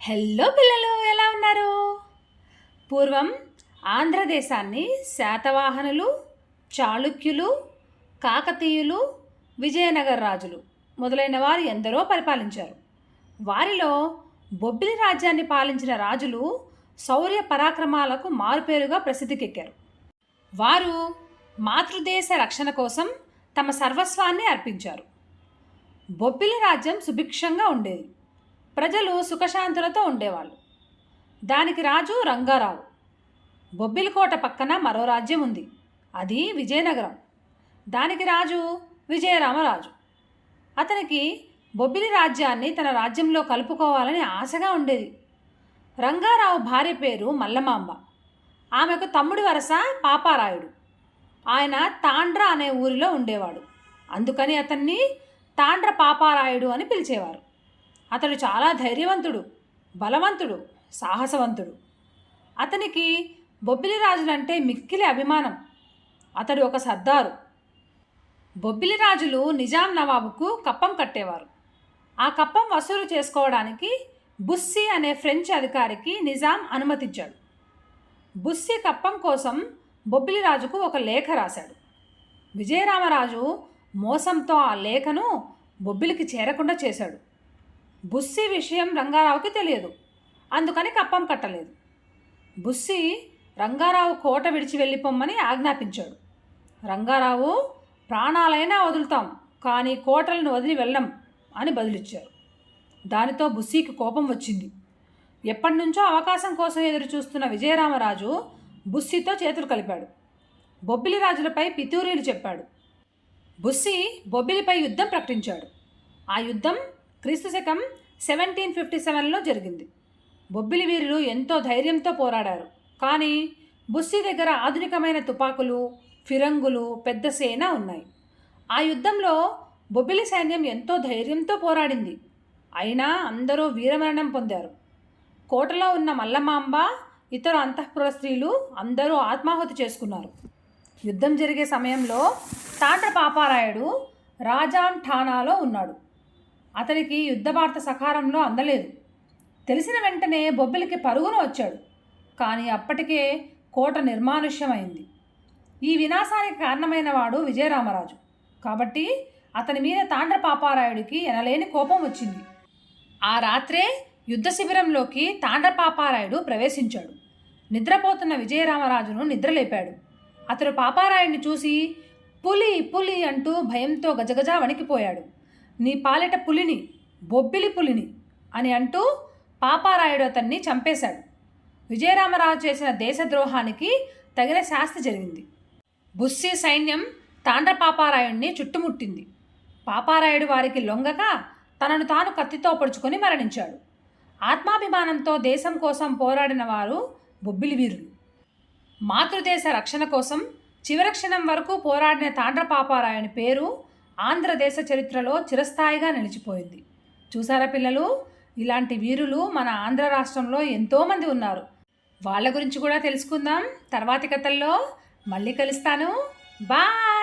Hello పిల్లలు, ఎలా ఉన్నారు? పూర్వం ఆంధ్రదేశాన్ని శాతవాహనులు, చాళుక్యులు, కాకతీయులు, విజయనగర రాజులు మొదలైన వారు ఎందరో పరిపాలించారు. వారిలో బొబ్బిలి రాజ్యాన్ని పాలించిన రాజులు శౌర్య పరాక్రమాలకు మారుపేరుగా ప్రసిద్ధికెక్కారు. వారు మాతృదేశ రక్షణ కోసం తమ సర్వస్వాన్ని అర్పించారు. బొబ్బిలి రాజ్యం సుభిక్షంగా ఉండేది. ప్రజలు సుఖశాంతులతో ఉండేవాళ్ళు. దానికి రాజు రంగారావు. బొబ్బిలికోట పక్కన మరో రాజ్యం ఉంది, అది విజయనగరం. దానికి రాజు విజయరామరాజు. అతనికి బొబ్బిలి రాజ్యాన్ని తన రాజ్యంలో కలుపుకోవాలని ఆశగా ఉండేది. రంగారావు భార్య పేరు మల్లమాంబ. ఆమెకు తమ్ముడి వరస పాపారాయుడు. ఆయన తాండ్ర అనే ఊరిలో ఉండేవాడు. అందుకని అతన్ని తాండ్ర పాపారాయుడు అని పిలిచేవారు. అతడు చాలా ధైర్యవంతుడు, బలవంతుడు, సాహసవంతుడు. అతనికి బొబ్బిలి రాజులంటే మిక్కిలి అభిమానం. అతడు ఒక సర్దారు. బొబ్బిలి రాజులు నిజాం నవాబుకు కప్పం కట్టేవారు. ఆ కప్పం వసూలు చేసుకోవడానికి బుస్సీ అనే ఫ్రెంచ్ అధికారికి నిజాం అనుమతించాడు. బుస్సీ కప్పం కోసం బొబ్బిలి రాజుకు ఒక లేఖ రాశాడు. విజయరామరాజు మోసంతో ఆ లేఖను బొబ్బిలికి చేరకుండా చేశాడు. బుస్సీ విషయం రంగారావుకి తెలియదు, అందుకని కప్పం కట్టలేదు. బుస్సీ రంగారావు కోట విడిచి వెళ్ళిపోమ్మని ఆజ్ఞాపించాడు. రంగారావు ప్రాణాలైనా వదులుతాం, కానీ కోటలను వదిలి వెళ్ళం అని బదులిచ్చారు. దానితో బుస్సీకి కోపం వచ్చింది. ఎప్పటి నుంచో అవకాశం కోసం ఎదురు చూస్తున్న విజయరామరాజు బుస్సీతో చేతులు కలిపాడు. బొబ్బిలి రాజులపై పితూరీలు చెప్పాడు. బుస్సీ బొబ్బిలిపై యుద్ధం ప్రకటించాడు. ఆ యుద్ధం క్రీస్తుశకం 1757లో జరిగింది. బొబ్బిలి వీరులు ఎంతో ధైర్యంతో పోరాడారు. కానీ బుస్సీ దగ్గర ఆధునికమైన తుపాకులు, ఫిరంగులు, పెద్ద సేన ఉన్నాయి. ఆ యుద్ధంలో బొబ్బిలి సైన్యం ఎంతో ధైర్యంతో పోరాడింది. అయినా అందరూ వీరమరణం పొందారు. కోటలో ఉన్న మల్లమాంబ, ఇతర అంతఃపుర స్త్రీలు అందరూ ఆత్మాహుతి చేసుకున్నారు. యుద్ధం జరిగే సమయంలో తాండ్ర పాపారాయుడు రాజాం ఠానాలో ఉన్నాడు. అతనికి యుద్ధ వార్త సకాలంలో అందలేదు. తెలిసిన వెంటనే బొబ్బిలికి పరుగున వచ్చాడు. కానీ అప్పటికే కోట నిర్మానుష్యమైంది. ఈ వినాశానికి కారణమైన వాడు విజయరామరాజు. కాబట్టి అతని మీద తాండ్ర పాపారాయుడికి ఎనలేని కోపం వచ్చింది. ఆ రాత్రే యుద్ధ శిబిరంలోకి తాండ్ర పాపారాయుడు ప్రవేశించాడు. నిద్రపోతున్న విజయరామరాజును నిద్రలేపాడు. అతడు పాపారాయుడిని చూసి పులి పులి అంటూ భయంతో గజగజా వణికిపోయాడు. నీ పాలిట పులిని, బొబ్బిలి పులిని అని అంటూ పాపారాయుడు అతన్ని చంపేశాడు. విజయరామరాజు చేసిన దేశద్రోహానికి తగిన శాస్తి జరిగింది. బుస్సీ సైన్యం తాండ్ర పాపారాయుడిని చుట్టుముట్టింది. పాపారాయుడు వారికి లొంగక తనను తాను కత్తితో పొడుచుకొని మరణించాడు. ఆత్మాభిమానంతో దేశం కోసం పోరాడిన వారు బొబ్బిలి వీరులు. మాతృదేశ రక్షణ కోసం చివరి క్షణం వరకు పోరాడిన తాండ్ర పాపారాయుని పేరు ఆంధ్రదేశ చరిత్రలో చిరస్థాయిగా నిలిచిపోయింది. చూసారా పిల్లలు, ఇలాంటి వీరులు మన ఆంధ్ర రాష్ట్రంలో ఎంతోమంది ఉన్నారు. వాళ్ళ గురించి కూడా తెలుసుకుందాం తర్వాతి కథల్లో. మళ్ళీ కలుస్తాను. బాయ్.